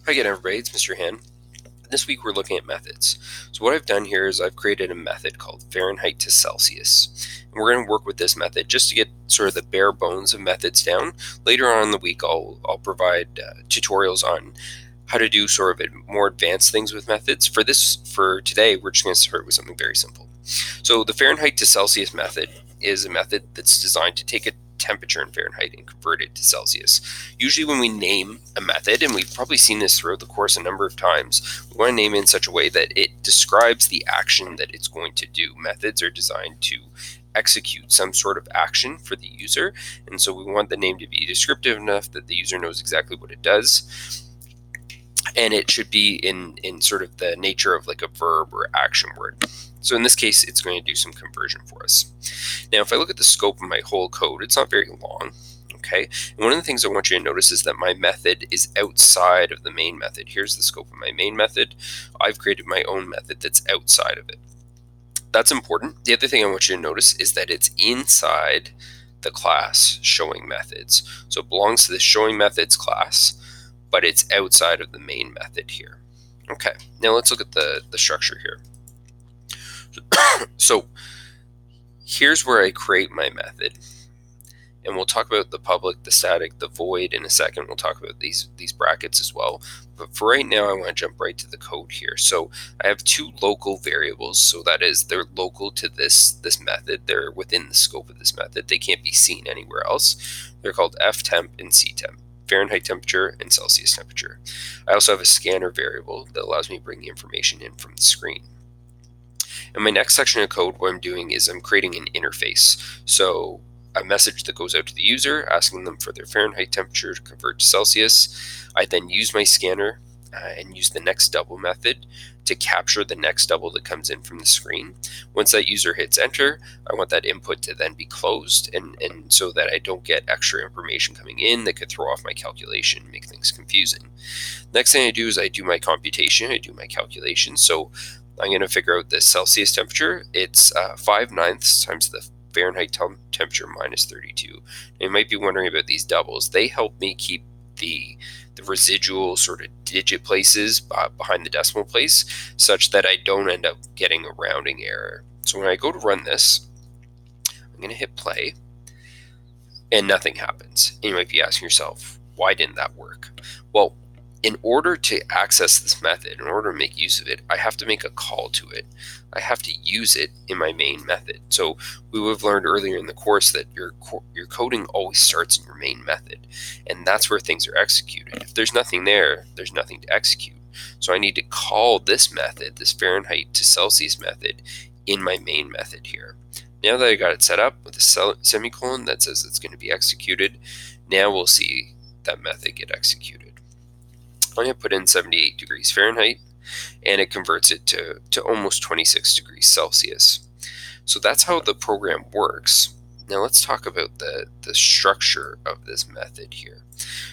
Hi again, everybody. It's Mr. Han. This week we're looking at methods. So what I've done here is I've created a method called Fahrenheit to Celsius. And we're going to work with this method just to get sort of the bare bones of methods down. Later on in the week, I'll provide tutorials on how to do sort of more advanced things with methods. For today, we're just going to start with something very simple. So the Fahrenheit to Celsius method is a method that's designed to take a temperature in Fahrenheit and convert it to Celsius. Usually when we name a method, and we've probably seen this throughout the course a number of times, we want to name it in such a way that it describes the action that it's going to do. Methods are designed to execute some sort of action for the user, and so we want the name to be descriptive enough that the user knows exactly what it does. And it should be in sort of the nature of like a verb or action word. So in this case, it's going to do some conversion for us. Now, if I look at the scope of my whole code, it's not very long. Okay, and one of the things I want you to notice is that my method is outside of the main method. Here's the scope of my main method. I've created my own method that's outside of it. That's important. The other thing I want you to notice is that it's inside the class showing methods. So it belongs to the showing methods class, but it's outside of the main method here. Okay, now let's look at the structure here. So here's where I create my method. And we'll talk about the public, the static, the void in a second. We'll talk about these brackets as well. But for right now, I want to jump right to the code here. So I have two local variables. So that is, they're local to this method. They're within the scope of this method. They can't be seen anywhere else. They're called ftemp and ctemp, Fahrenheit temperature and Celsius temperature. I also have a scanner variable that allows me to bring the information in from the screen. In my next section of code, what I'm doing is I'm creating an interface. So a message that goes out to the user asking them for their Fahrenheit temperature to convert to Celsius. I then use my scanner and use the next double method to capture the next double that comes in from the screen. Once that user hits enter, I want that input to then be closed, and so that I don't get extra information coming in that could throw off my calculation and make things confusing. Next thing I do is I do my computation, I do my calculation. So I'm going to figure out the Celsius temperature. It's 5/9 times the Fahrenheit temperature minus 32. And you might be wondering about these doubles. They help me keep the residual sort of digit places behind the decimal place such that I don't end up getting a rounding error. So when I go to run this, I'm going to hit play and nothing happens. And you might be asking yourself, why didn't that work? Well, in order to access this method, in order to make use of it, I have to make a call to it. I have to use it in my main method. So we would have learned earlier in the course that your coding always starts in your main method, and that's where things are executed. If there's nothing there, there's nothing to execute. So I need to call this method, this Fahrenheit to Celsius method, in my main method here. Now that I got it set up with a semicolon that says it's going to be executed, now we'll see that method get executed. I'm going to put in 78 degrees Fahrenheit, and it converts it to almost 26 degrees Celsius. So that's how the program works. Now let's talk about the structure of this method here.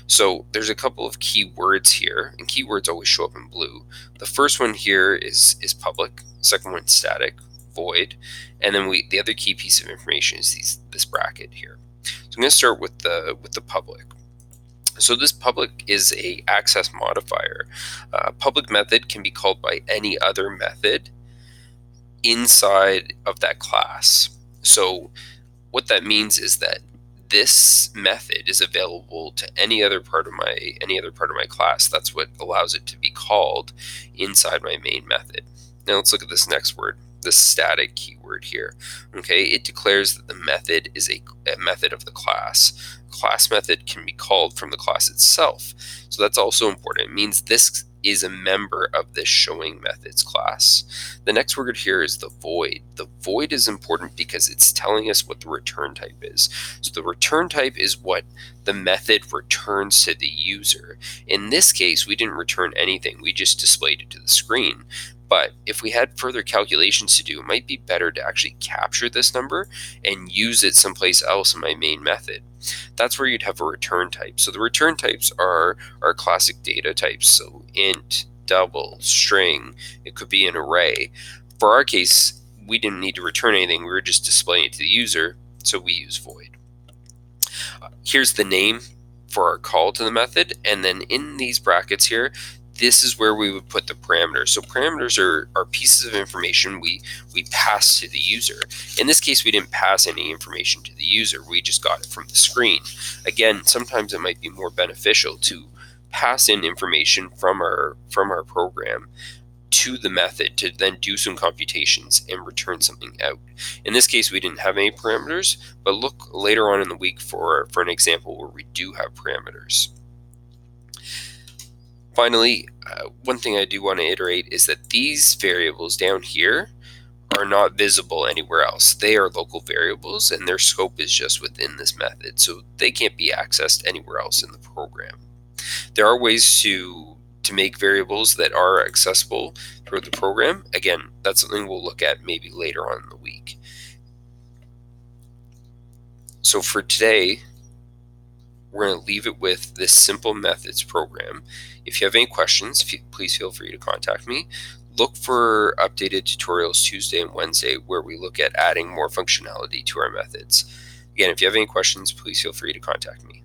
So there's a couple of keywords here, and keywords always show up in blue. The first one here is public, second one static, void, and then the other key piece of information is this bracket here. So I'm going to start with the public. So this public is a access modifier. Public method can be called by any other method inside of that class. So what that means is that this method is available to any other part of my class. That's what allows it to be called inside my main method. Now let's look at this next word, the static keyword here. Okay, it declares that the method is a method of the class. Class method can be called from the class itself. So that's also important. It means this is a member of this showing methods class. The next word here is the void. The void is important because it's telling us what the return type is. So the return type is what the method returns to the user. In this case, we didn't return anything. We just displayed it to the screen. But if we had further calculations to do, it might be better to actually capture this number and use it someplace else in my main method. That's where you'd have a return type. So the return types are our classic data types. So int, double, string, it could be an array. For our case, we didn't need to return anything. We were just displaying it to the user, so we use void. Here's the name for our call to the method, and then in these brackets here, this is where we would put the parameters. So parameters are pieces of information we pass to the user. In this case, we didn't pass any information to the user. We just got it from the screen. Again, sometimes it might be more beneficial to pass in information from our program to the method to then do some computations and return something out. In this case, we didn't have any parameters, but look later on in the week for an example where we do have parameters. Finally, one thing I do want to iterate is that these variables down here are not visible anywhere else. They are local variables, and their scope is just within this method, so they can't be accessed anywhere else in the program. There are ways to make variables that are accessible through the program. Again, that's something we'll look at maybe later on in the week. So for today, we're going to leave it with this simple methods program. If you have any questions, please feel free to contact me. Look for updated tutorials Tuesday and Wednesday where we look at adding more functionality to our methods. Again, if you have any questions, please feel free to contact me.